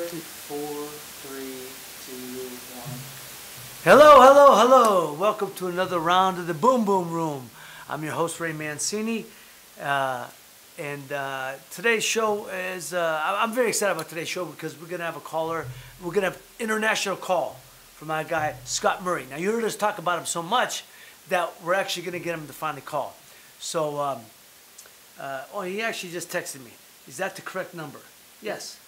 4, 3, 2, 1. Hello, hello, hello. Welcome to another round of the Boom Boom Room. I'm your host, Ray Mancini. Today's show is, I'm very excited about today's show because we're going to have a caller. We're going to have international call from my guy, Scott Murray. Now, you heard us talk about him so much that we're actually going to get him to finally call. So, he actually just texted me. Is that the correct number? Yes.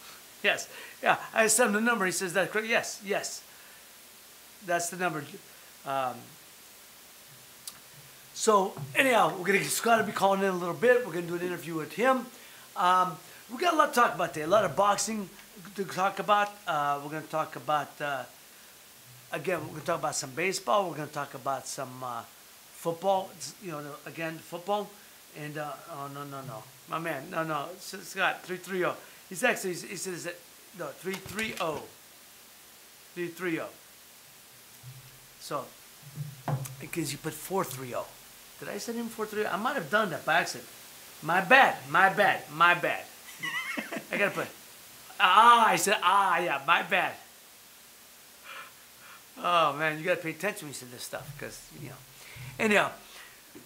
Yes. Yeah, I sent him the number. He says, that's correct. Yes, yes. That's the number. So, anyhow, we're going to get Scott to be calling in a little bit. We're going to do an interview with him. We got a lot to talk about today. A lot of boxing to talk about. We're going to talk about, again, we're going to talk about some baseball. We're going to talk about some football. You know, again, football. And, oh, no. My man, no. Scott, 330. He's actually, he says, no, 330. 330. So, because you put 430. Did I send him 430? I might have done that by accident. My bad. I gotta put, I said, yeah, my bad. Oh, man, you gotta pay attention when you say this stuff, because, you know. Anyhow,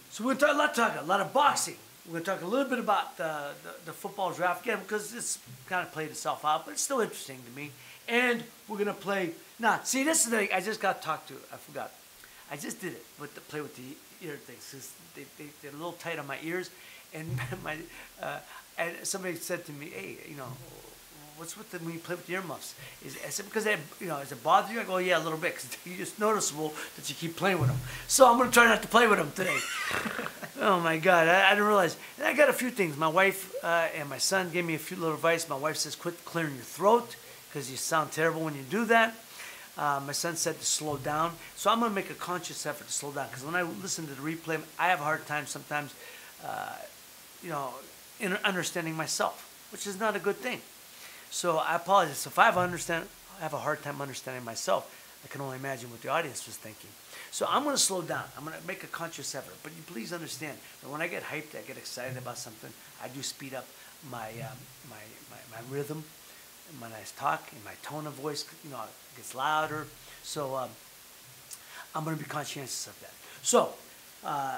so we're going to talk a lot of boxing. We're going to talk a little bit about the football draft again because it's kind of played itself out, but it's still interesting to me. And we're going to play. Now, see, this is the thing I just got talked to. I forgot. I just did it with play with the ear things because they're a little tight on my ears. And and somebody said to me, hey, you know, what's with when you play with the earmuffs? I said, because they, you know, does it bother you? I go, yeah, a little bit, because it's noticeable that you keep playing with them. So I'm going to try not to play with them today. Oh, my God. I didn't realize. And I got a few things. My wife and my son gave me a few little advice. My wife says, quit clearing your throat, because you sound terrible when you do that. My son said to slow down. So I'm going to make a conscious effort to slow down, because when I listen to the replay, I have a hard time sometimes, you know, understanding myself, which is not a good thing. So I apologize. So if I have a hard time understanding myself, I can only imagine what the audience was thinking. So I'm going to slow down. I'm going to make a conscious effort. But you please understand that when I get hyped, I get excited about something, I do speed up my rhythm, and when I talk, and my tone of voice, you know, gets louder. So I'm going to be conscientious of that. So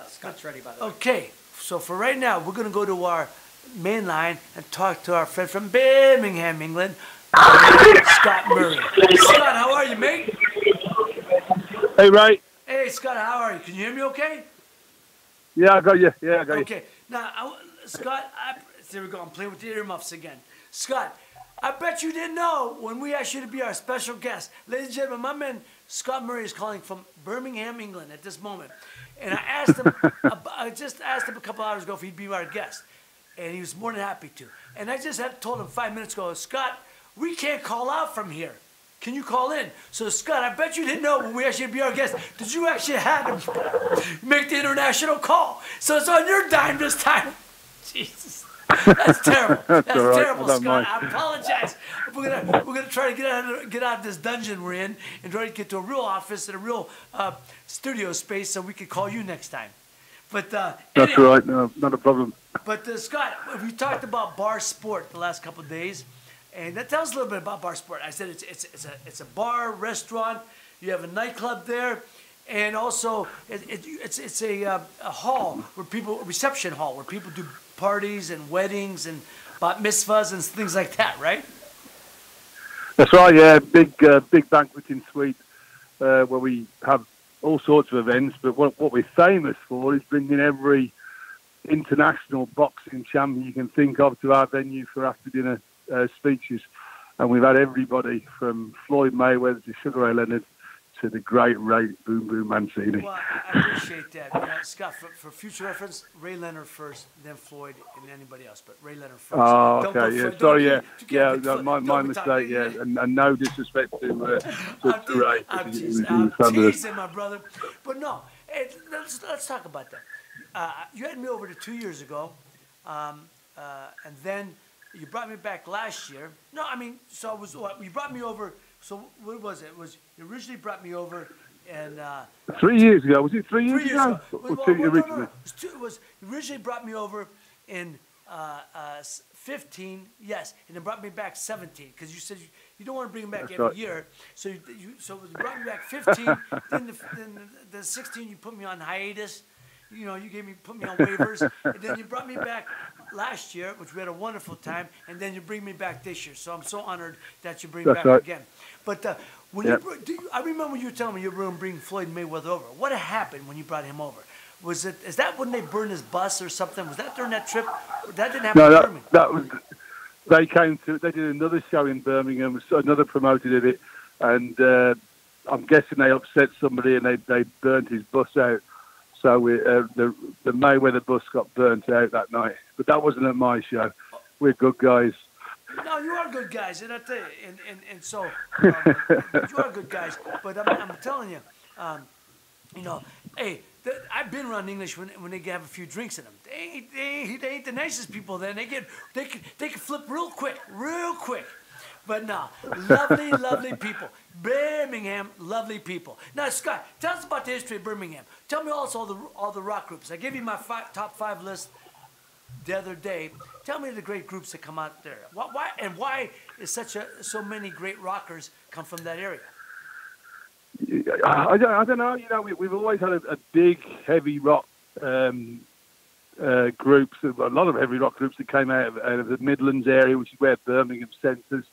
Scott's ready, by the way. Okay. So for right now, we're going to go to our main line and talk to our friend from Birmingham, England, Scott Murray. Scott, how are you, mate? Hey, Ray. Hey, Scott, how are you? Can you hear me okay? Yeah, I got you. Yeah, I got you. Okay. Now, Scott, there we go. I'm playing with the earmuffs again. Scott, I bet you didn't know when we asked you to be our special guest. Ladies and gentlemen, my man Scott Murray is calling from Birmingham, England at this moment. And I asked him, I just asked him a couple hours ago if he'd be our guest. And he was more than happy to. And I just told him 5 minutes ago, Scott, we can't call out from here. Can you call in? So, Scott, I bet you didn't know when we asked you to be our guest that you actually had to make the international call. So it's on your dime this time. Jesus. That's terrible. That's right. terrible, Scott. I apologize. We're gonna try to get out of this dungeon we're in and try to get to a real office and a real studio space so we can call you next time. But that's anyhow, right. No, not a problem. But Scott, we talked about bar sport the last couple of days, and tell us a little bit about bar sport. I said it's a bar restaurant. You have a nightclub there, and also it's a hall where reception hall where people do parties and weddings and bat mitzvahs and things like that, right? That's right. Yeah, big banqueting suite where we have all sorts of events. But what we're famous for is bringing every international boxing champion you can think of to our venue for after dinner speeches, and we've had everybody from Floyd Mayweather to Sugar Ray Leonard to the great Ray Boom Boom Mancini. Well, I appreciate that. You know, Scott, for future reference, Ray Leonard first, then Floyd, and anybody else, but Ray Leonard first. Oh, okay, yeah. Sorry, yeah. My mistake, yeah. And no disrespect to Ray. I'm teasing, my brother. But no, let's talk about that. You had me over 2 years ago, and then you brought me back last year. No, I mean, so it was what you brought me over. So what was it? You originally brought me over, and 3 years ago. Was it 3 years ago? Well, Or two originally? No. You originally brought me over in 15, yes, and then brought me back 17 because you said you don't want to bring them back That's every right. year. So you brought me back 15. then the 16 you put me on hiatus. You know, put me on waivers, and then you brought me back last year, which we had a wonderful time, and then you bring me back this year. So I'm so honored that you bring me That's back right. again. But when Yep. I remember you were telling me you were going to bring Floyd Mayweather over. What happened when you brought him over? Is that when they burned his bus or something? Was that during that trip? That didn't happen No, in that, Birmingham. that was. They did another show in Birmingham. So another promoter did it, and I'm guessing they upset somebody and they burnt his bus out. So the Mayweather bus got burnt out that night. But that wasn't at my show. We're good guys. No, you are good guys, and I tell you, and so you are good guys. But I'm telling you, you know, hey, I've been around English when they have a few drinks in them. They ain't the nicest people. Then they can flip real quick. But no, lovely people. Birmingham, lovely people. Now, Scott, tell us about the history of Birmingham. Tell me also all the rock groups. I gave you my top 5 list the other day. Tell me the great groups that come out there. Why is so many great rockers come from that area? I don't know. You know, we've always had a big, heavy rock groups. A lot of heavy rock groups that came out of the Midlands area, which is where Birmingham centres.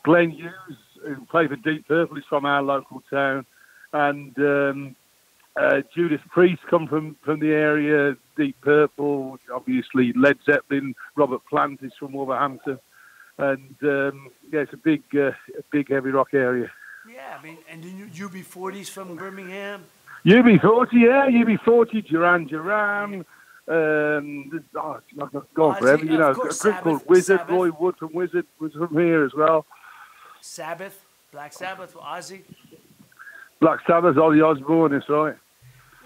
Glenn Hughes, who played for Deep Purple, is from our local town, and Judas Priest come from the area. Deep Purple, obviously Led Zeppelin. Robert Plant is from Wolverhampton, and it's a big heavy rock area. Yeah, I mean, and then UB40's from Birmingham. UB40, yeah, UB40, Duran. I've gone forever. You know, a group called Wizard. Sabbath. Roy Wood from Wizard was from here as well. Sabbath, Black Sabbath, Ozzy. Black Sabbath, Ozzy Osbourne, that's right.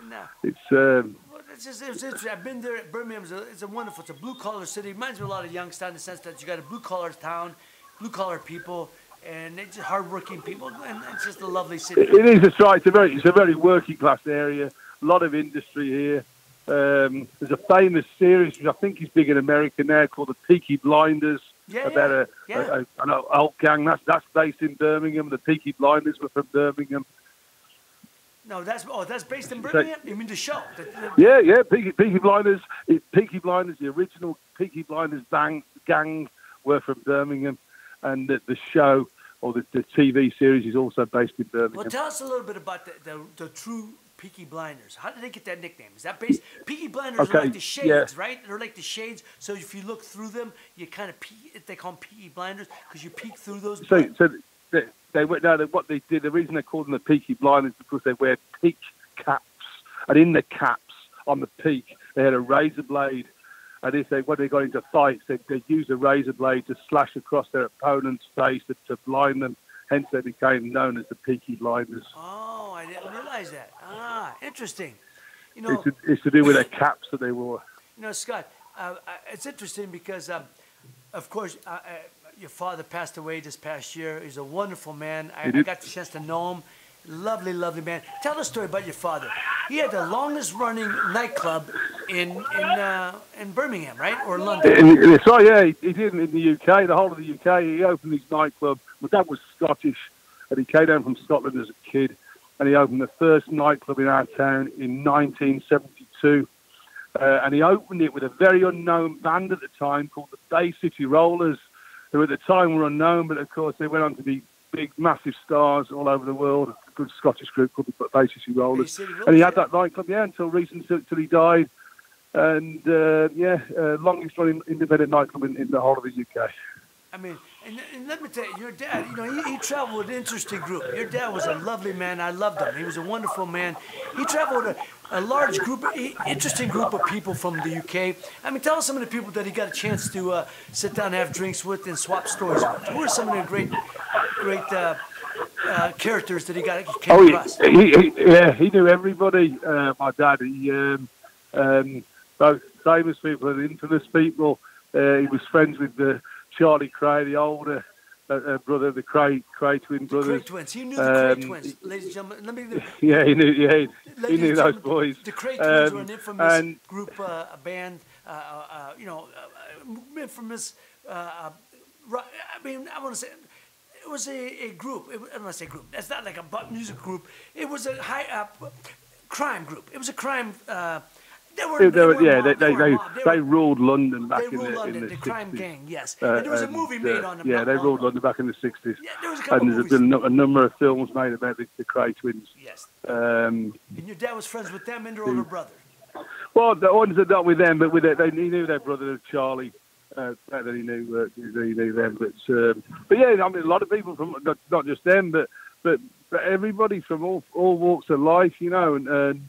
No. It's Well, it's interesting. I've been there. Birmingham it's a wonderful. It's a blue collar city. It reminds me a lot of Youngstown in the sense that you got a blue collar town, blue collar people, and they're just hardworking people, and it's just a lovely city. It is. That's right. It's a very working class area. A lot of industry here. There's a famous series which I think is big in America now called the Peaky Blinders. About an old gang that's based in Birmingham. The Peaky Blinders were from Birmingham. No, that's based in Birmingham. You mean the show? Yeah. Peaky Blinders. Peaky Blinders. The original Peaky Blinders gang were from Birmingham, and the show or the TV series is also based in Birmingham. Well, tell us a little bit about the true Peaky Blinders. How did they get that nickname? Is that based? Peaky Blinders are like the shades, right? They're like the shades. So if you look through them, you kind of peek. They call them Peaky Blinders because you peek through those. So what they did. The reason they called them the Peaky Blinders is because they wear peak caps, and in the caps on the peak they had a razor blade. And when they got into fights, they'd use a razor blade to slash across their opponent's face to blind them. Hence, they became known as the Peaky Blinders. Oh, I didn't realize that. Interesting. You know, it's to do with their caps that they wore. You know, Scott, it's interesting because, of course, your father passed away this past year. He's a wonderful man. I got the chance to know him. Lovely, lovely man. Tell the story about your father. He had the longest running nightclub in Birmingham, right? Or London? That's right, yeah. He did in the UK, the whole of the UK. He opened his nightclub. My dad was Scottish, and he came down from Scotland as a kid, and he opened the first nightclub in our town in 1972. And he opened it with a very unknown band at the time called the Bay City Rollers, who at the time were unknown, but of course they went on to be big, massive stars all over the world. A good Scottish group called the Bay City Rollers. And he had that nightclub, until recently, until he died. And, longest running independent nightclub in the whole of the UK. I mean, and let me tell you, your dad, he traveled with an interesting group. Your dad was a lovely man. I loved him. He was a wonderful man. He traveled with a large group, interesting group of people from the UK. I mean, tell us some of the people that he got a chance to sit down and have drinks with and swap stories with. Who are some of the great characters that he came across? He knew everybody, my dad. Both famous people and infamous people. He was friends with Charlie Cray, the older brother of the Cray twin brothers. Cray twins. He knew the Cray twins, ladies and gentlemen. He knew those boys. The Cray twins were an infamous group, a band infamous. I want to say. It was a group. I don't want to say group. That's not like a music group. It was a crime group. It was a crime. They ruled London back in the 60s. Crime gang, yes. And there was a movie made on them. Yeah, they ruled London back in the 60s. Yeah, there was a couple and there's been a number of films made about the Kray twins. Yes. And your dad was friends with them and their older brother. Well, the ones that not with them, but he knew their brother Charlie. Better than he knew them. But yeah, I mean, a lot of people from not just them, but everybody from all walks of life, and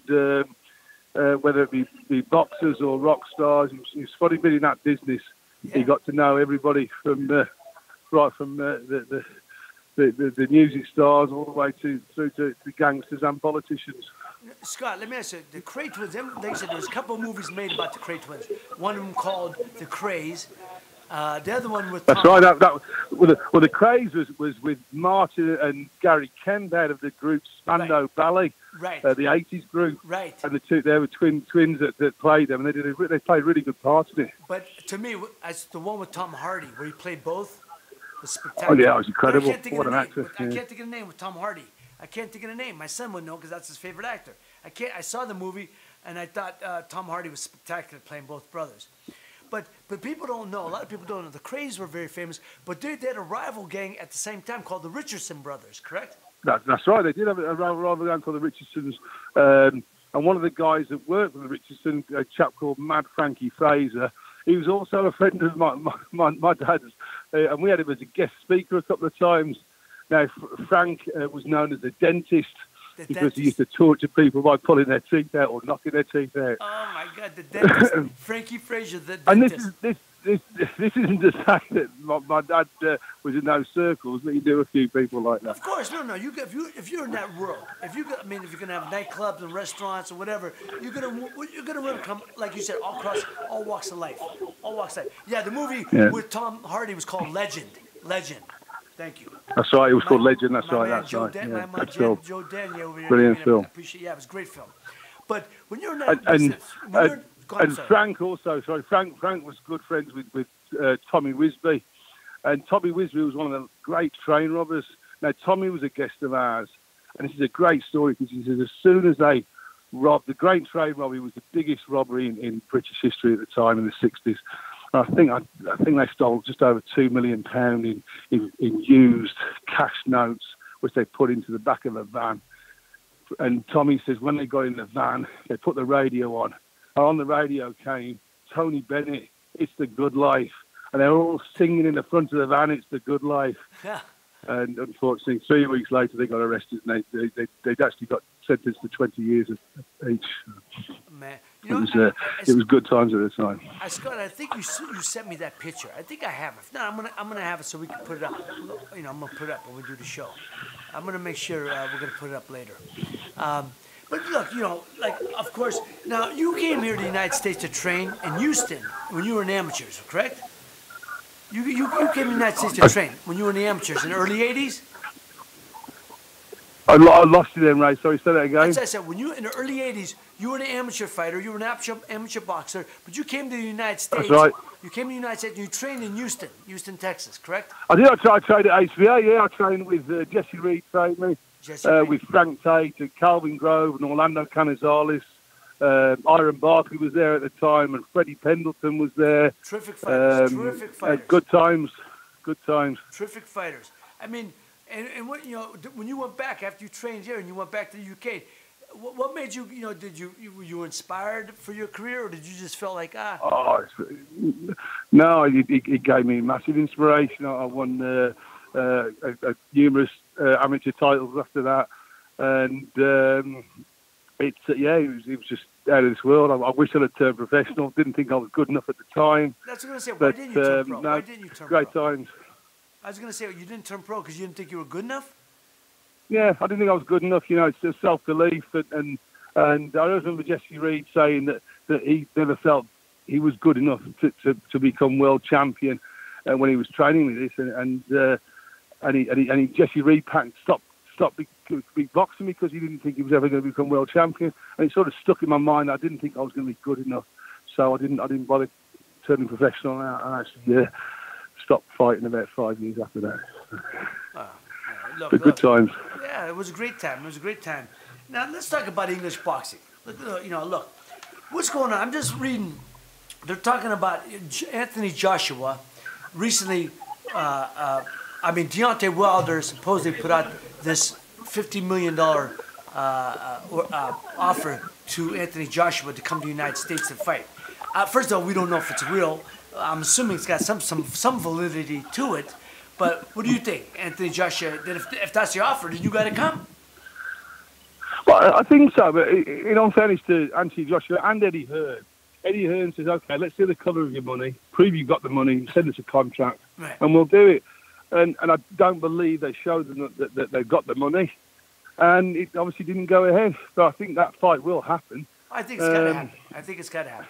whether it be boxers or rock stars. It's funny being in that business. Yeah. You got to know everybody from right from the music stars all the way through to the gangsters and politicians. Scott, let me ask you, the Kray twins, they said there was a couple of movies made about the Kray twins. One of them called The Krays. The other one with That's right. The Krays was with Martin and Gary Kemp out of the group Spandau Ballet. Right. The 80s group. Right. And they were twins that played them, and they played really good parts in it. But to me, as the one with Tom Hardy, where he played both, was spectacular. Oh, yeah, it was incredible. What an actor. I can't think of the name with Tom Hardy. I can't think of the name. My son would know because that's his favorite actor. I saw the movie, and I thought Tom Hardy was spectacular playing both brothers. But people don't know. A lot of people don't know. The Krays were very famous, but they had a rival gang at the same time called the Richardson Brothers, correct? That's right. They did have a rival gang called the Richardsons. And one of the guys that worked for the Richardsons, a chap called Mad Frankie Fraser, he was also a friend of my dad's. And we had him as a guest speaker a couple of times. Now, Frank was known as the dentist because he used to torture people by pulling their teeth out or knocking their teeth out. Oh, my God, the dentist. Frankie Fraser, the dentist. And this isn't to say that my dad was in those circles, but you do a few people like that. Of course, no. If you're in that world, if you're gonna have nightclubs and restaurants or whatever, you're gonna come, like you said, all across all walks of life, Yeah, the movie with Tom Hardy was called Legend. Thank you. That's right. It was called Legend. That's right. That's right. Joe Daniel over here. Brilliant film. I appreciate. Yeah, it was a great film. But when you're in that business, Frank also. Sorry, Frank was good friends with Tommy Wisby, and Tommy Wisby was one of the great train robbers. Now Tommy was a guest of ours, and this is a great story because he says as soon as they robbed the Great Train Robbery was the biggest robbery in British history at the time in the 60s. I think they stole just over £2 million in used cash notes, which they put into the back of a van. And Tommy says when they got in the van, they put the radio on. And on the radio came Tony Bennett, "It's the Good Life," and they were all singing in the front of the van, "It's the Good Life." Yeah. And unfortunately, 3 weeks later, they got arrested, and they'd actually got sentenced to 20 years each. Man, it was good times at the time. Scott, I think you sent me that picture. I think I have it. If not, I'm gonna have it so we can put it up. I'm gonna put it up when we do the show. I'm gonna make sure we're gonna put it up later. But look, of course, now you came here to the United States to train in Houston when you were in amateurs, correct? You came to the United States to train when you were in the amateurs in the early 80s? I lost you then, Ray. Sorry, say that again. As I said, when you in the early 80s, you were an amateur fighter, you were an amateur boxer, but you came to the United States. That's right. You came to the United States and you trained in Houston, Texas, correct? I did. I trained at HVA, yeah. I trained with Jesse Reed, trained me. With Frank Tate and Calvin Grove and Orlando Canizales. Iron Barkley was there at the time, and Freddie Pendleton was there. Terrific fighters. Terrific fighters. Good times. Terrific fighters. I mean, and what when you went back after you trained here and you went back to the UK, what made you? Were you inspired for your career, or did you just feel like No, it gave me massive inspiration. I won numerous amateur titles after that, and it was just out of this world. I wish I'd have turned professional. Didn't think I was good enough at the time. That's what I was going to say. Why didn't you turn pro? Why didn't you turn great pro? Times. I was going to say, you didn't turn pro because you didn't think you were good enough? Yeah, I didn't think I was good enough. It's just self-belief. And I remember Jesse Reed saying that he never felt he was good enough to become world champion when he was training with this. And Jesse Reed stopped big boxing because he didn't think he was ever going to become world champion, and it sort of stuck in my mind. I didn't think I was going to be good enough, so I didn't bother turning professional. I actually stopped fighting about 5 years after that. Look, But good times. Yeah, it was a great time. It was a great time. Now let's talk about English boxing. Look, what's going on? I'm just reading. They're talking about Anthony Joshua recently. Deontay Wilder supposedly put out this $50 million offer to Anthony Joshua to come to the United States to fight. First of all, we don't know if it's real. I'm assuming it's got some validity to it. But what do you think, Anthony Joshua? That if that's the offer, then you got to come. Well, I think so. But in all fairness to Anthony Joshua and Eddie Hearn, Eddie Hearn says, "Okay, let's see the colour of your money. Prove you've got the money. Send us a contract, and we'll do it." And I don't believe they showed them that they've got the money, and it obviously didn't go ahead. But I think that fight will happen. I think it's got to happen. I think it's got to happen.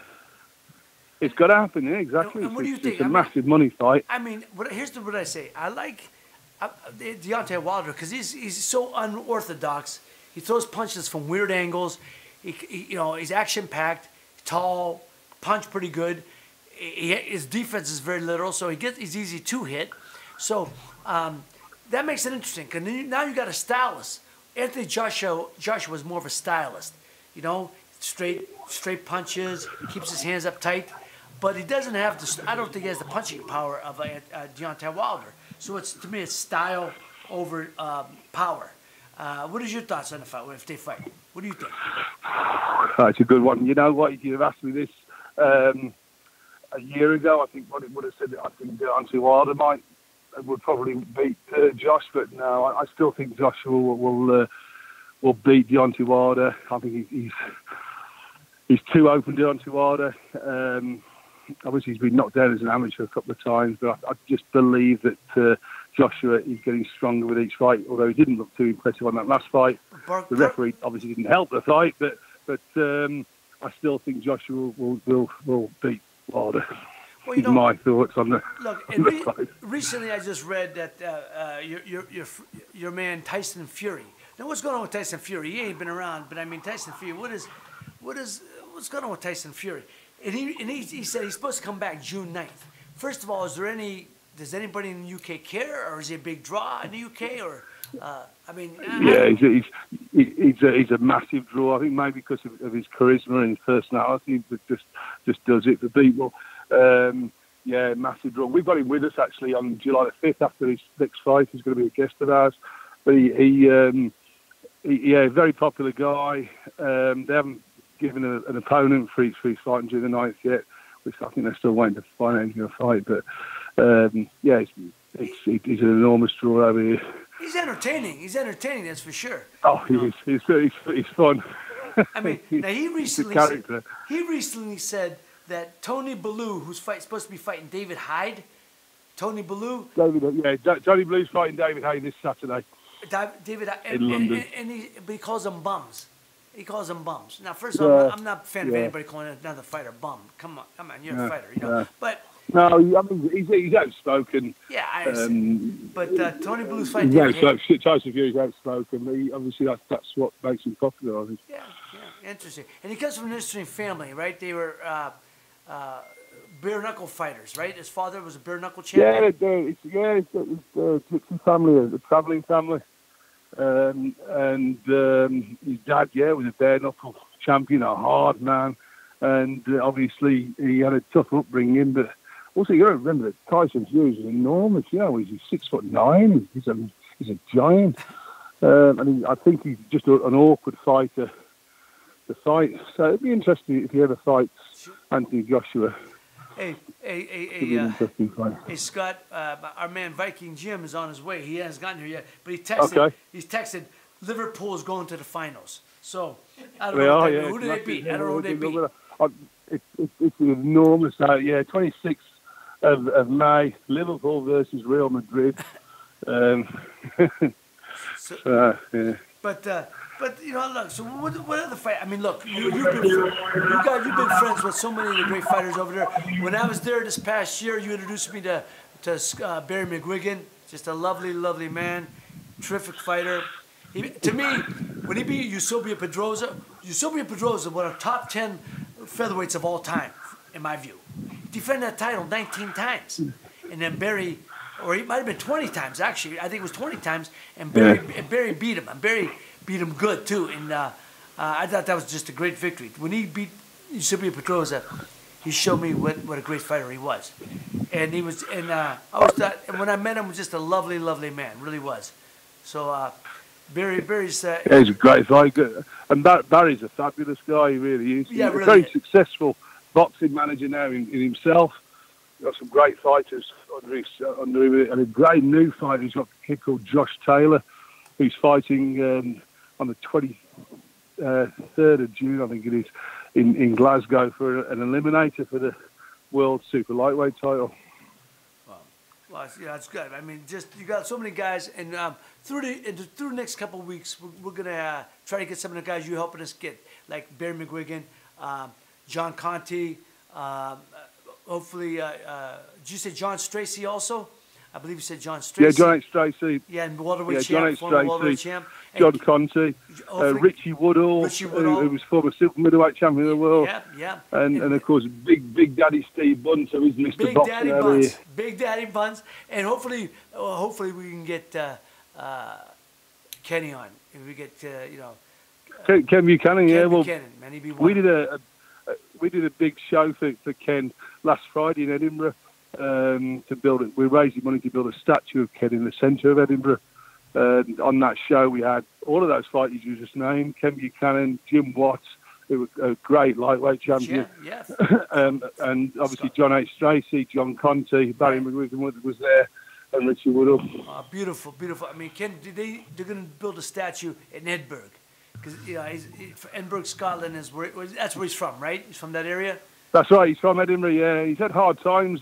It's got to happen, yeah, exactly. And what do you think? It's a massive money fight. Here's what I say. I like Deontay Wilder because he's so unorthodox. He throws punches from weird angles. He's action-packed, tall, punch pretty good. His defense is very little, so he's easy to hit. So that makes it interesting. Because now you got a stylist. Anthony Joshua is more of a stylist. Straight punches. He keeps his hands up tight. But he doesn't have I don't think he has the punching power of Deontay Wilder. So to me, it's style over power. What is your thoughts on the fight if they fight? What do you think? That's a good one. You know what? If you'd have asked me this a year ago, I think what it would have said. I think Deontay Wilder would probably beat Josh, but no, I still think Joshua will beat Deontay Wilder. I think he's too open, Deontay Wilder. Obviously, he's been knocked down as an amateur a couple of times, but I just believe that Joshua is getting stronger with each fight, although he didn't look too impressive on that last fight. The referee obviously didn't help the fight, but I still think Joshua will beat Wilder. Well, my thoughts on the fight. Recently I just read that your man Tyson Fury. Now, what's going on with Tyson Fury? He ain't been around, but Tyson Fury. What's going on with Tyson Fury? And he said he's supposed to come back June 9th. First of all, does anybody in the UK care, or is he a big draw in the UK, or he's a massive draw. I think maybe because of his charisma and his personality, that just does it for people. Massive draw. We've got him with us actually on July the 5th after his next fight. He's going to be a guest of ours. But he very popular guy. They haven't given an opponent for each fight on June the 9th yet, which I think they're still waiting to find out who's going to fight. But he's an enormous draw over here. He's entertaining. That's for sure. Oh, he's fun. Now he recently said that Tony Bellew, who's supposed to be fighting David Hyde, Tony Bellew. Tony Bellew's fighting David Hyde this Saturday. David in London. But he calls them bums. Now, first of all, I'm not a fan of anybody calling another fighter bum. Come on, you're a fighter, But no, he's outspoken. Yeah, I understand. But Tony Bellew's fighting David Hyde. Tyson Fury's outspoken. Obviously, that's what makes him popular, I think. Yeah, interesting. And he comes from an interesting family, right? They were bare knuckle fighters, right? His father was a bare knuckle champion. It's a family, a travelling family. And his dad, was a bare knuckle champion, a hard man, and obviously he had a tough upbringing. But also, you got to remember that Tyson Fury is enormous. He's 6'9". He's a giant, and I think he's just an awkward fighter to fight. So it'd be interesting if he ever fights Anthony Joshua. Hey, Scott, our man Viking Jim is on his way. He hasn't gotten here yet, but he's texted Liverpool's going to the finals. So, I don't know who did they beat. I don't know who they beat. It's enormous. 26th of May, Liverpool versus Real Madrid. But look. So what other fight? Look, you've been friends with so many of the great fighters over there. When I was there this past year, you introduced me to Barry McGuigan, just a lovely, lovely man, terrific fighter. To me, when he beat Eusebio Pedrosa, one of the top 10 featherweights of all time. in my view. Defended that title 19 times. And then Barry, or he might have been 20 times, actually. I think it was 20 times. And Barry beat him. And Barry beat him good, too. And I thought that was just a great victory. When he beat Eusebio Petroza, he showed me what a great fighter he was. And he was, and and when I met him, he was just a lovely, lovely man, really was. So Barry's. Yeah, he's a great fighter, and Barry's a fabulous guy. He really is. Yeah, he's really a very is. successful boxing manager now in himself. Got some great fighters under him, and a great new fighter. He's got a kid called Josh Taylor, who's fighting on the 23rd of June, I think it is, in Glasgow for an eliminator for the World Super Lightweight title. Well, yeah, that's good. I mean, just you got so many guys, and through the next couple of weeks, we're gonna try to get some of the guys you're helping us get, like Barry McGuigan, John Conti, hopefully. Did you say John Stracey also? I believe you said John Stracey. Yeah, John H. Stracey. Yeah, and welterweight John champ, H. former Stracey, welterweight champ. John Conti, Richie Woodall, who was former super middleweight champion of the world. Yeah. And of course, Big Daddy Steve Bunter, who's Mr. Big Boxing Daddy earlier. Buns. Big Daddy Buns. And hopefully we can get Kenny on. If we get, Ken Buchanan, yeah. Well, Buchanan, man, he'd be we did a big show for Ken last Friday in Edinburgh to build it. We're raising money to build a statue of Ken in the centre of Edinburgh. On that show, we had all of those fighters you just named: Ken Buchanan, Jim Watts, who was a great lightweight champion, and obviously John H. Stracey, John Conti, Barry McGuigan was there, and Richie Woodall. Oh, beautiful, beautiful. I mean, Ken, they're going to build a statue in Edinburgh, because he's Edinburgh, Scotland that's where he's from, right? He's from that area. That's right. He's from Edinburgh. Yeah, he's had hard times.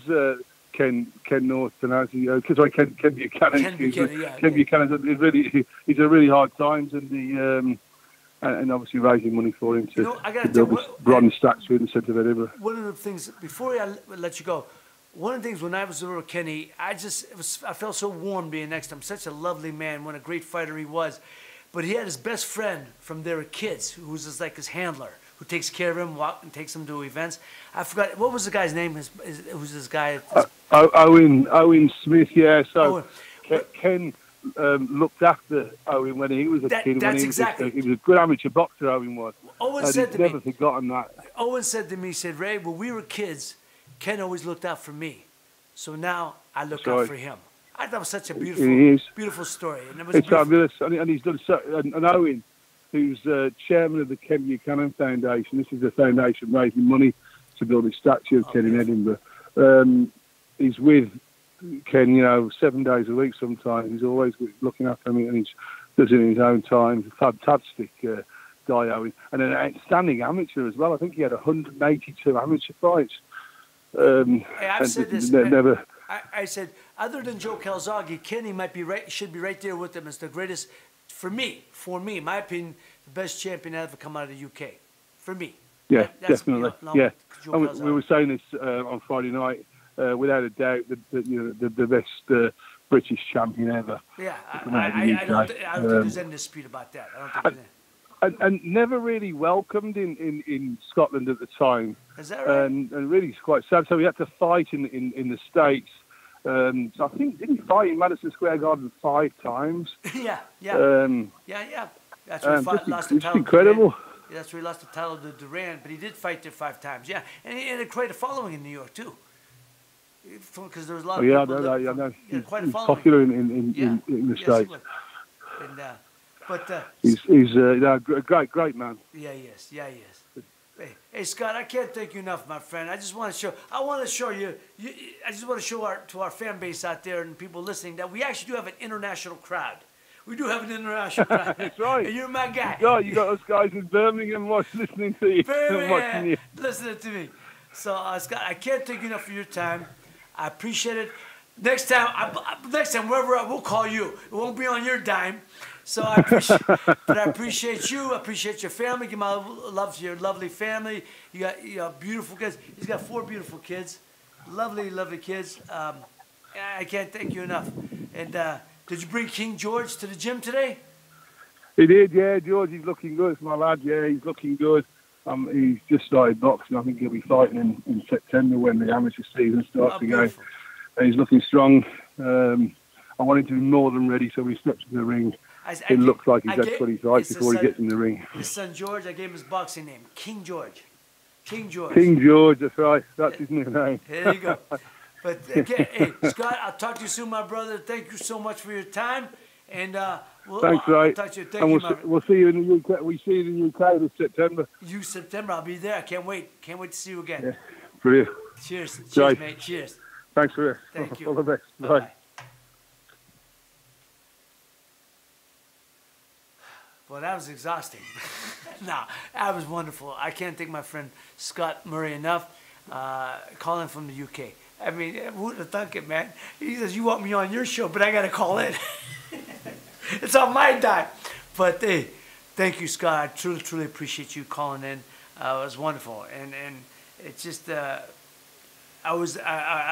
Ken North, Ken Buchanan. Ken Buchanan. He's a really hard times, and and obviously raising money for him to build this bronze statue in the centre of Edinburgh. One of the things before I let you go, one of the things when I was over with Kenny, I felt so warm being next to him. Such a lovely man. What a great fighter he was. But he had his best friend from their kids, who was just like his handler, who takes care of him, and takes him to events. I forgot, what was the guy's name? Who's this guy? Owen Smith, yeah. So Owen. Ken looked after Owen when he was a kid. He was a good amateur boxer, Owen was. Owen said to me, never forgotten that. Owen said to me, he said, Ray, when we were kids, Ken always looked out for me. So now I look out for him. I thought it was such a beautiful story. And it's fabulous. And he's done so. And Owen, who's chairman of the Ken Buchanan Foundation. This is a foundation raising money to build a statue of Ken in Edinburgh. He's with Ken, 7 days a week sometimes. He's always looking after him, and he does it in his own time. Fantastic guy, Owen. And an outstanding amateur as well. I think he had 182 amateur fights. I've said this. I said, other than Joe Calzaghe, Kenny should be right there with him as the greatest, for me, in my opinion, the best champion to ever come out of the UK. For me. Yeah, definitely. We were saying this on Friday night, without a doubt, the best British champion ever. Yeah, I don't think there's any dispute about that. I don't think and never really welcomed in Scotland at the time. Is that right? And really quite sad. So he had to fight in the States. So I think, didn't he fight in Madison Square Garden 5 times? Yeah. That's where he lost the title. It's incredible. Yeah, that's where he lost the title to Duran, but he did fight there 5 times. Yeah, and he had quite a following in New York too. Because there was a lot of people. I know. He's popular in the States. He's a great man. Yeah, he is. Hey, Scott, I can't thank you enough, my friend. I just want to show. I just want to show to our fan base out there and people listening that we actually do have an international crowd. We do have an international crowd. That's right. And you're my guy. Yeah, you got us guys in Birmingham listening to you. Watching you. Listening to me. So, Scott, I can't thank you enough for your time. I appreciate it. Next time, wherever we'll call you. It won't be on your dime. So I appreciate you. I appreciate your family. Give my love to your lovely family. You got beautiful kids. He's got 4 beautiful kids, lovely, lovely kids. I can't thank you enough. And did you bring King George to the gym today? He did, yeah. George, he's looking good. It's my lad, yeah. He's looking good. He's just started boxing. I think he'll be fighting in September when the amateur season starts again. And he's looking strong. I want him to be more than ready, so when he steps in the ring, it looks like he's had 20 fights before he gets in the ring. His son George, I gave him his boxing name, King George. King George. King George, that's right. That's his new name. There you go. But again, hey, Scott, I'll talk to you soon, my brother. Thank you so much for your time. And thanks, right. Talk to you. Thank you, we'll see you in the UK. We see you in the UK this September. September. I'll be there. I can't wait. Can't wait to see you again. Yeah, brilliant. Cheers. Cheers, Right. mate. Cheers. Thanks for it. Thank you. All the best. Bye-bye. Bye. Well, that was exhausting. Nah, that was wonderful. I can't thank my friend Scott Murray enough. Calling from the UK. I mean, who would have thunk it, man? He says, you want me on your show, but I got to call in. It's on my dime. But hey, thank you, Scott. I truly, truly appreciate you calling in. It was wonderful. And it's just, I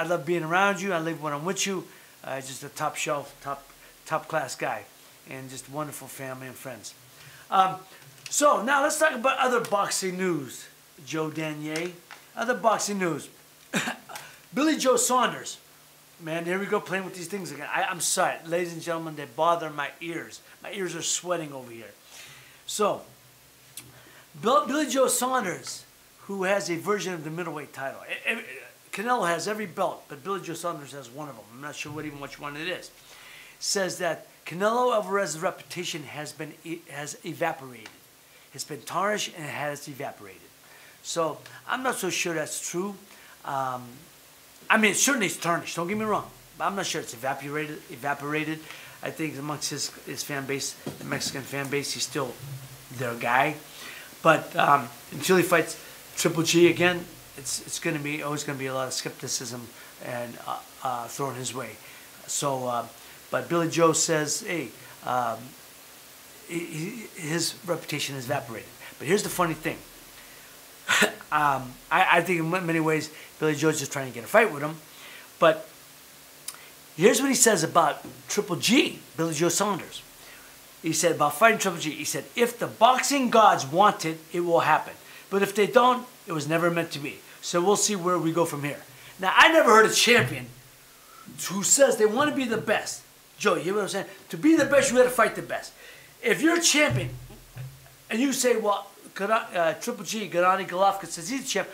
love being around you. I love when I'm with you. Just a top shelf, top class guy. And just wonderful family and friends. So now let's talk about other boxing news, Joe Danier. Other boxing news. Billy Joe Saunders. Man, here we go playing with these things again. I'm sorry, ladies and gentlemen, they bother my ears. My ears are sweating over here. So, Billy Joe Saunders, who has a version of the middleweight title. Canelo has every belt, but Billy Joe Saunders has one of them. I'm not sure which one it is. Says that Canelo Alvarez's reputation has evaporated. It's been tarnished and it has evaporated. So I'm not so sure that's true. I mean, certainly it's tarnished. Don't get me wrong, but I'm not sure it's evaporated. I think amongst his fan base, the Mexican fan base, he's still their guy. But until he fights Triple G again, it's going to be always going to be a lot of skepticism and thrown his way. So, but Billy Joe says, hey, his reputation has evaporated. But here's the funny thing. I think in many ways Billy Joe's just trying to get a fight with him. But here's what he says about Triple G, Billy Joe Saunders. He said about fighting Triple G, he said, if the boxing gods want it, it will happen. But if they don't, it was never meant to be. So we'll see where we go from here. Now, I never heard a champion who says they want to be the best. Joe, you hear what I'm saying? To be the best, you got to fight the best. If you're a champion and you say, well, Triple G, Gennady Golovkin says he's a champ,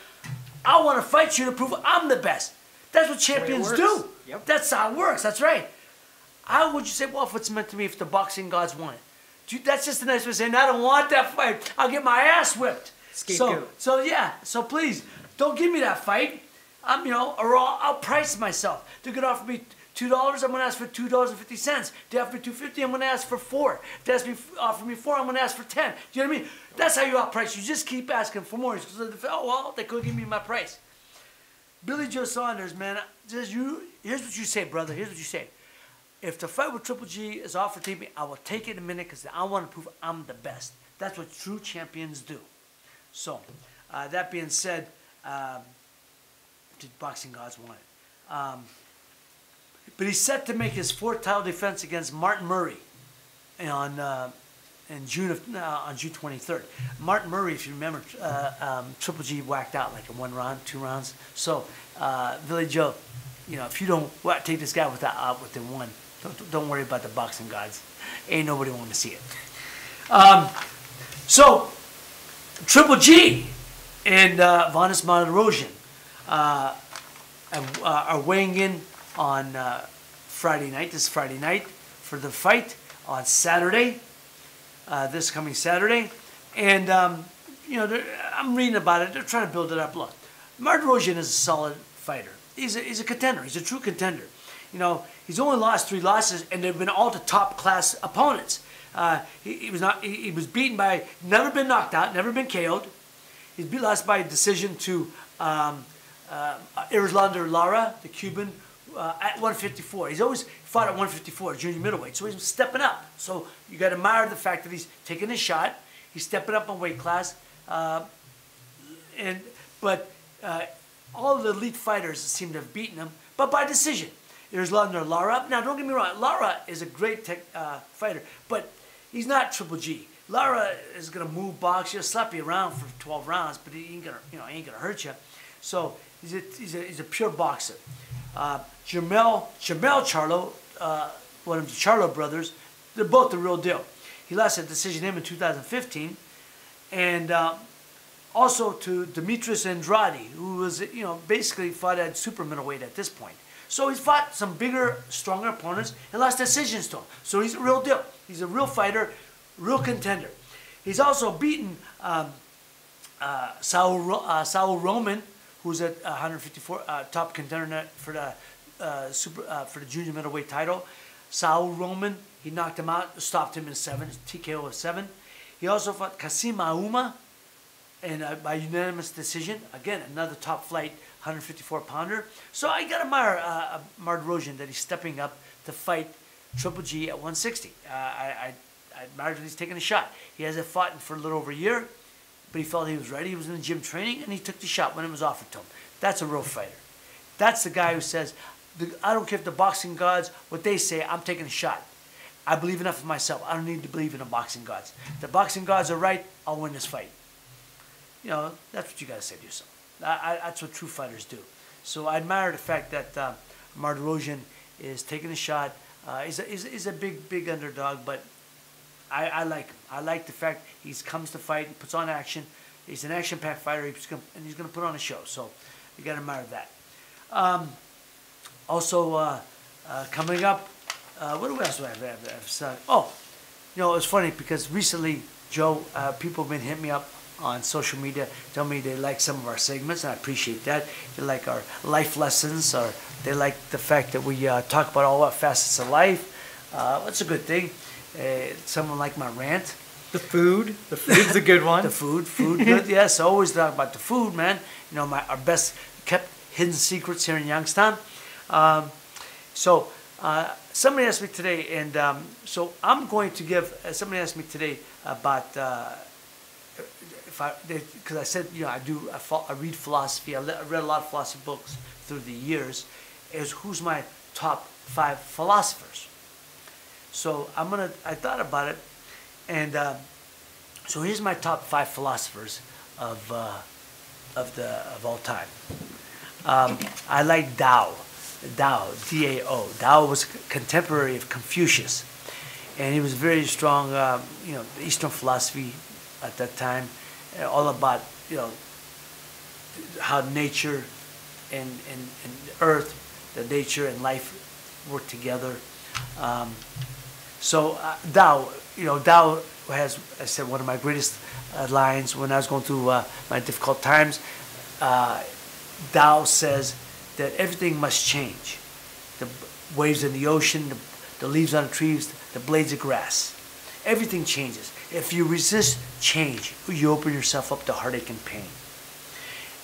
I want to fight you to prove I'm the best. That's what champions do. Yep. That's how it works. That's right. How would you say, well, if it's meant to be, if the boxing gods want it? That's just a nice way of saying, I don't want that fight. I'll get my ass whipped. Scapegoat. So please, don't give me that fight. Or I'll price myself. They're going to offer me $2, I'm going to ask for $2.50. They offer me $2.50, I'm going to ask for $4. If they offer me $4, I'm going to ask for $10. Do you know what I mean? That's how you outprice. You just keep asking for more. Oh, well, they couldn't give me my price. Billy Joe Saunders, man, here's what you say, brother. Here's what you say. If the fight with Triple G is offered to me, I will take it in a minute because I want to prove I'm the best. That's what true champions do. So, that being said, the boxing gods want it. But he's set to make his fourth title defense against Martin Murray on June 23rd. Martin Murray, if you remember, Triple G whacked out like in 1 round, 2 rounds. So Billy Joe, if you don't take this guy within one, don't worry about the boxing gods. Ain't nobody want to see it. So Triple G and Vanes Martirosyan are weighing in on Friday night. This Friday night for the fight on Saturday. This coming Saturday, and I'm reading about it. They're trying to build it up. Look, Martirosyan is a solid fighter. He's a contender. He's a true contender. He's only lost 3 losses, and they've been all to top class opponents. He was beaten by, never been knocked out, never been KO'd. He's lost by decision to Erislandy Lara, the Cuban, at 154. He's always fought at 154, junior middleweight, so he's stepping up. So you got to admire the fact that he's taking a shot. He's stepping up in weight class. But all of the elite fighters seem to have beaten him, but by decision. Erislandy Lara. Now, don't get me wrong. Lara is a great fighter, but he's not Triple G. Lara is gonna move, box you, slap you around for 12 rounds, but he ain't gonna hurt you. So he's a pure boxer. Jamel Charlo, one of the Charlo brothers, they're both the real deal. He lost a decision in 2015, and also to Demetrius Andrade, who was basically fought at super middleweight at this point. So he's fought some bigger, stronger opponents and lost decisions to him. So he's a real deal. He's a real fighter, real contender. He's also beaten Saul Roman, who's at 154 top contender for the junior middleweight title. Saul Roman, he knocked him out, stopped him in 7, TKO of 7. He also fought Kasim Aouma and by unanimous decision. Again, another top flight 154-pounder. So I got to admire Martirosyan that he's stepping up to fight Triple G at 160. I admire that he's taking a shot. He hasn't fought for a little over a year, but he felt he was ready. He was in the gym training, and he took the shot when it was offered to him. That's a real fighter. That's the guy who says, I don't care if the boxing gods, what they say, I'm taking a shot. I believe enough in myself. I don't need to believe in the boxing gods. If the boxing gods are right, I'll win this fight. That's what you got to say to yourself. That's what true fighters do. So I admire the fact that Martirosyan is taking a shot. He's a big underdog, but I like him. I like the fact he comes to fight, he puts on action. He's an action-packed fighter, and he's going to put on a show. So you got to admire that. Also, coming up, what else do I have? Oh, it's funny because recently, Joe, people have been hitting me up on social media, tell me they like some of our segments, and I appreciate that. They like our life lessons, or they like the fact that we talk about all facets of life. That's a good thing. Someone like my rant. The food's a good one. The food, good. Yes, I always talk about the food, man. Our best kept hidden secrets here in Youngstown. So somebody asked me today, and so I'm going to give. Somebody asked me today about. Because I said, I read philosophy. I read a lot of philosophy books through the years. Is who's my top 5 philosophers? So I thought about it, and so here's my top 5 philosophers of all time. I like Tao, D-A-O. Tao was contemporary of Confucius, and he was very strong. Eastern philosophy at that time. All about how nature and earth, the nature and life work together. So Tao, Tao has, I said, one of my greatest lines when I was going through my difficult times. Tao says that everything must change. The waves in the ocean, the leaves on the trees, the blades of grass. Everything changes. If you resist change, you open yourself up to heartache and pain.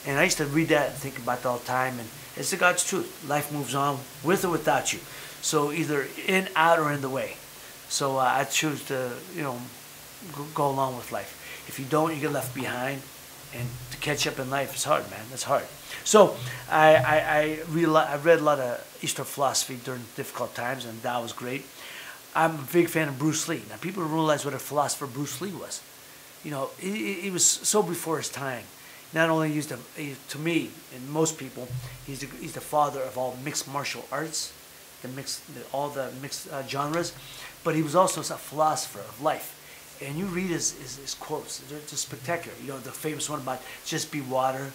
And I used to read that and think about that all the time, and it's the God's truth. Life moves on with or without you. So either in, out, or in the way. So I choose to, go along with life. If you don't, you get left behind, and to catch up in life is hard, man. That's hard. So I read a lot of Eastern philosophy during difficult times, and that was great. I'm a big fan of Bruce Lee. Now, people don't realize what a philosopher Bruce Lee was. He was so before his time. Not only to me and most people, he's the father of all mixed martial arts, all the mixed genres, but he was also a philosopher of life. And you read his quotes; they're just spectacular. The famous one about just be water.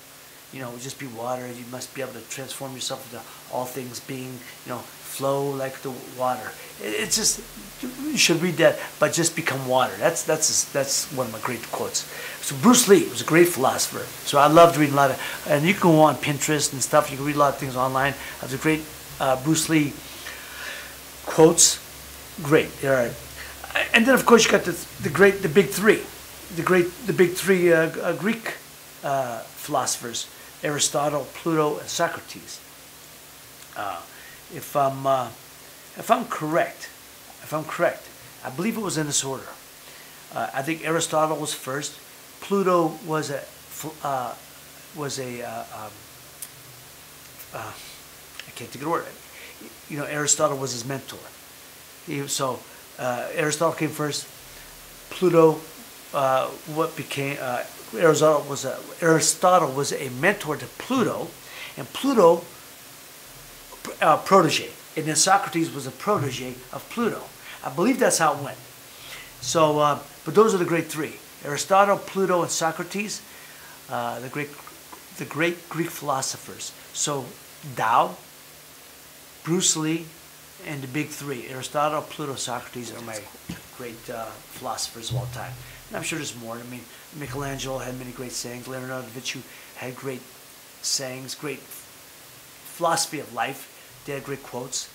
Just be water. You must be able to transform yourself into all things being, flow like the water. It's just, you should read that, but just become water. That's one of my great quotes. So Bruce Lee was a great philosopher. So I loved reading a lot of, and you can go on Pinterest and stuff. You can read a lot of things online. There's a great Bruce Lee quotes. Great. All right. And then of course you got the big three, the big three Greek philosophers: Aristotle, Plato, and Socrates. If I'm correct, I believe it was in this order. I think Aristotle was first. Plato was I can't think of the word. Aristotle was his mentor. Aristotle came first. Plato what became Aristotle was a mentor to Pluto, and Pluto protege, and then Socrates was a protege of Pluto. I believe that's how it went. So, but those are the great three: Aristotle, Pluto, and Socrates, the great Greek philosophers. So, Tao, Bruce Lee, and the big three: Aristotle, Pluto, Socrates are my great philosophers of all time. And I'm sure there's more. I mean, Michelangelo had many great sayings. Leonardo da Vinci had great sayings, great philosophy of life. They had great quotes.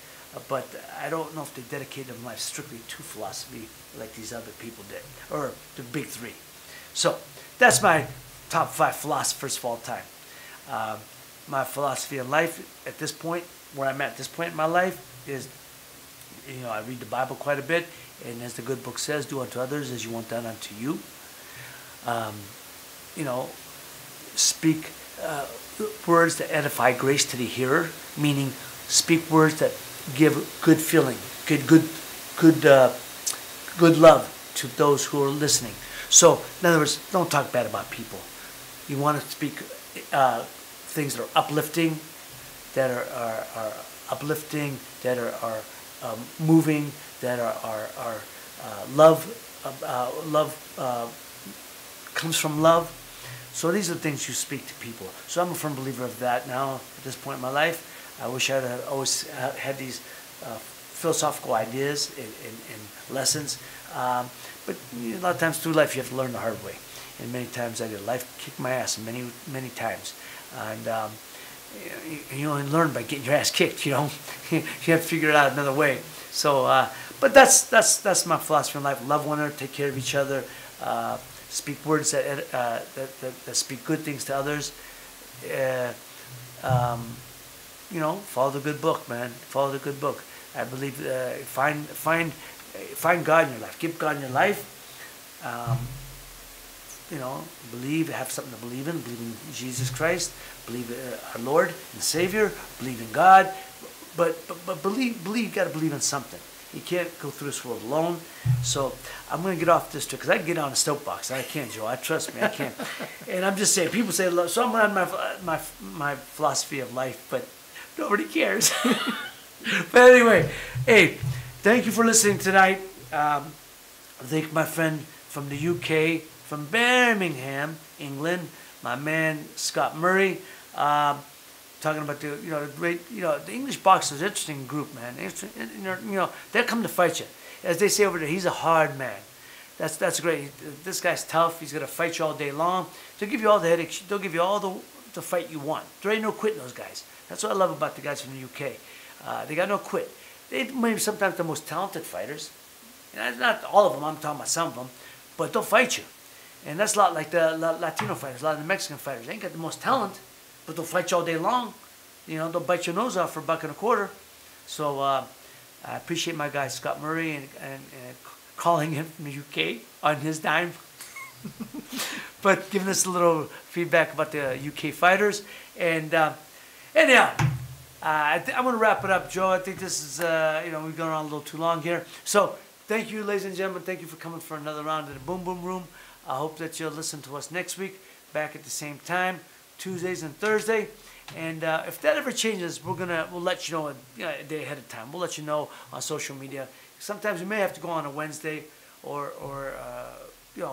But I don't know if they dedicated their life strictly to philosophy like these other people did, or the big three. So that's my top 5 philosophers of all time. My philosophy of life at this point, where I'm at this point in my life, is, I read the Bible quite a bit, and as the good book says, do unto others as you want done unto you. Speak words that edify grace to the hearer, meaning speak words that give good feeling, good love to those who are listening. So, in other words, don't talk bad about people. You want to speak things that are uplifting, that are uplifting, that are moving, that are love. Love comes from love. So these are the things you speak to people. So I'm a firm believer of that now at this point in my life. I wish I had always had these philosophical ideas and lessons. But a lot of times through life you have to learn the hard way. And many times I did. Life kicked my ass many times. And you only learn by getting your ass kicked, you have to figure it out another way. So, but that's my philosophy in life. Love one another, take care of each other, speak words that speak good things to others. Follow the good book, man. Follow the good book. I believe find God in your life. Give God in your life. Believe, have something to believe in. Believe in Jesus Christ. Believe our Lord and Savior. Believe in God. But believe. You got to believe in something. You can't go through this world alone. So I'm going to get off this because I can get on a soapbox. I can't, Joe. Trust me, I can't. And I'm just saying, people say, so I'm on my philosophy of life, but nobody cares. But anyway, hey, thank you for listening tonight. I thank my friend from the UK, from Birmingham, England, my man Scott Murray. Talking about the great the English boxers, interesting group, man. They'll come to fight you, as they say over there. He's a hard man. That's great. This guy's tough. He's gonna fight you all day long. They'll give you all the headaches. They'll give you all the fight you want. There ain't no quitting those guys. That's what I love about the guys from the UK. They got no quit. They may be sometimes the most talented fighters. And not all of them. I'm talking about some of them, but they'll fight you. And that's a lot like the Latino fighters. A lot of the Mexican fighters. They ain't got the most talent, but they'll fight you all day long. They'll bite your nose off for $1.25. So I appreciate my guy Scott Murray and calling him from the UK on his dime. But giving us a little feedback about the UK fighters. And anyhow, I'm going to wrap it up, Joe. I think this is, we've gone on a little too long here. So thank you, ladies and gentlemen. Thank you for coming for another round of the Boom Boom Room. I hope that you'll listen to us next week, back at the same time, Tuesdays and Thursday. And if that ever changes, we'll let you know a day ahead of time. We'll let you know on social media. Sometimes we may have to go on a Wednesday or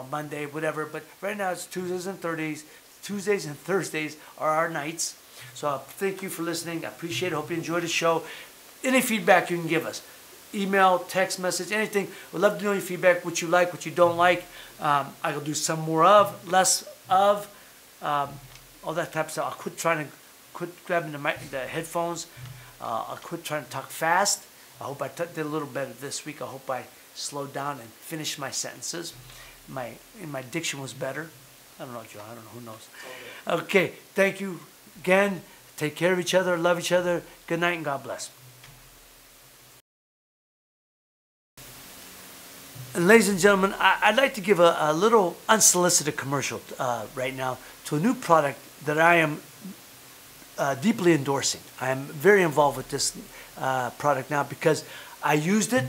Monday, whatever. But right now it's Tuesdays and Thursdays. Tuesdays and Thursdays are our nights. So thank you for listening. I appreciate it. Hope you enjoyed the show. Any feedback you can give us, email, text message, anything. We'd love to know your feedback. What you like, what you don't like. I will do some more of, less of, all that type of stuff. I'll quit grabbing the headphones. I'll quit trying to talk fast. I hope I did a little better this week. I hope I slowed down and finished my sentences. My diction was better. I don't know, Joe. I don't know. Who knows? Okay. Thank you again. Take care of each other. Love each other. Good night and God bless. And ladies and gentlemen, I'd like to give a little unsolicited commercial right now to a new product that I am deeply endorsing. I am very involved with this product now because I used it.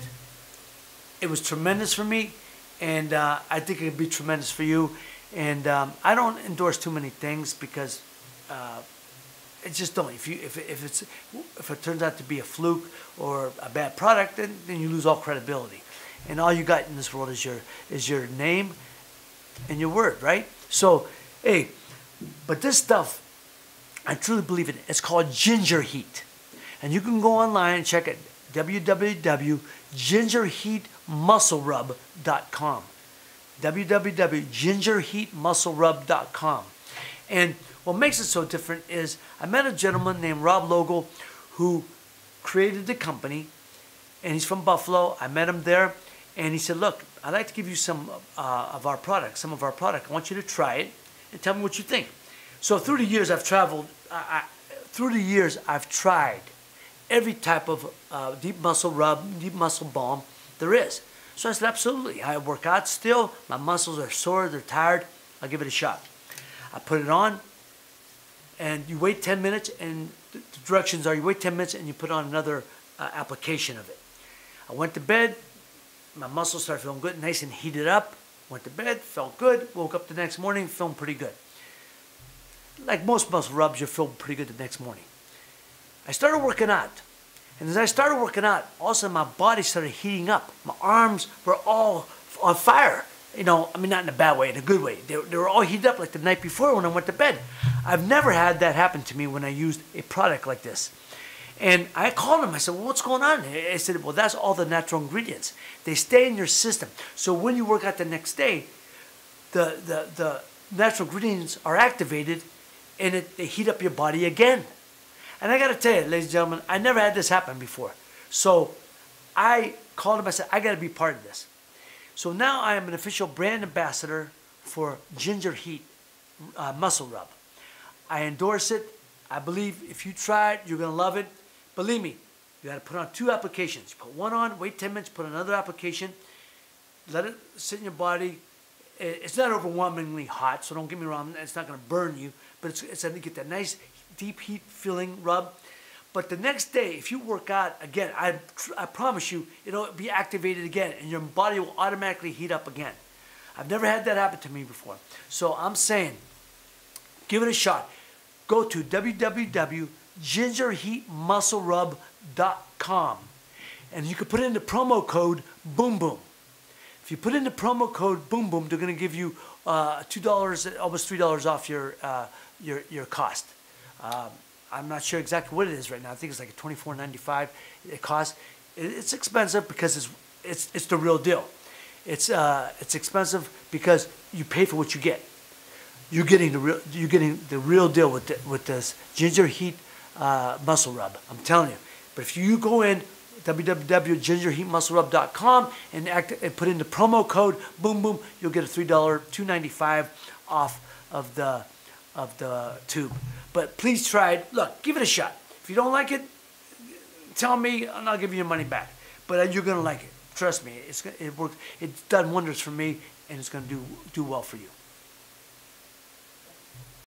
It was tremendous for me, and I think it would be tremendous for you. And I don't endorse too many things because it just don't. If it turns out to be a fluke or a bad product, then you lose all credibility. And all you got in this world is your name and your word, right? So, hey, but this stuff, I truly believe in it. It's called Ginger Heat. And you can go online and check it, www.gingerheatmusclerub.com. www.gingerheatmusclerub.com. And what makes it so different is I met a gentleman named Rob Logal who created the company, and he's from Buffalo. I met him there, and he said, look, I'd like to give you some of our product. I want you to try it and tell me what you think. So through the years I've traveled, I've tried every type of deep muscle rub, deep muscle balm there is. So I said, absolutely. I work out still. My muscles are sore. They're tired. I'll give it a shot. I put it on, and you wait 10 minutes, and the directions are you wait 10 minutes, and you put on another application of it. I went to bed. My muscles started feeling good, nice and heated up. Went to bed, felt good. Woke up the next morning, feeling pretty good. Like most muscle rubs, you feel pretty good the next morning. I started working out. And as I started working out, all of a sudden my body started heating up. My arms were all on fire. You know, I mean, not in a bad way, in a good way. They were all heated up like the night before when I went to bed. I've never had that happen to me when I used a product like this. And I called him. I said, well, what's going on? I said, well, that's all the natural ingredients. They stay in your system. So when you work out the next day, the natural ingredients are activated, and they heat up your body again. And I got to tell you, ladies and gentlemen, I never had this happen before. So I called him. I said, I got to be part of this. So now I am an official brand ambassador for Ginger Heat Muscle Rub. I endorse it. I believe if you try it, you're going to love it. Believe me, you got to put on 2 applications. You put one on, wait 10 minutes, put another application. Let it sit in your body. It's not overwhelmingly hot, so don't get me wrong. It's not going to burn you, but it's going to get that nice deep heat filling rub. But the next day, if you work out again, I promise you, it'll be activated again, and your body will automatically heat up again. I've never had that happen to me before. So I'm saying, give it a shot. Go to www.gingerheatmusclerub.com, and you can put in the promo code Boom Boom. If you put in the promo code Boom Boom, they're going to give you $2, almost $3 off your cost. I'm not sure exactly what it is right now. I think it's like $24.95 it costs. It's expensive because it's the real deal. It's expensive because you pay for what you get. You're getting the real deal with this Ginger Heat Muscle Rub. I'm telling you. But if you go in www.gingerheatmusclerub.com and put in the promo code Boom Boom, you'll get a $2.95 off of the tube. But please try it. Look, give it a shot. If you don't like it, tell me and I'll give you your money back. But you're gonna like it. Trust me. It worked. It's done wonders for me, and it's gonna do well for you.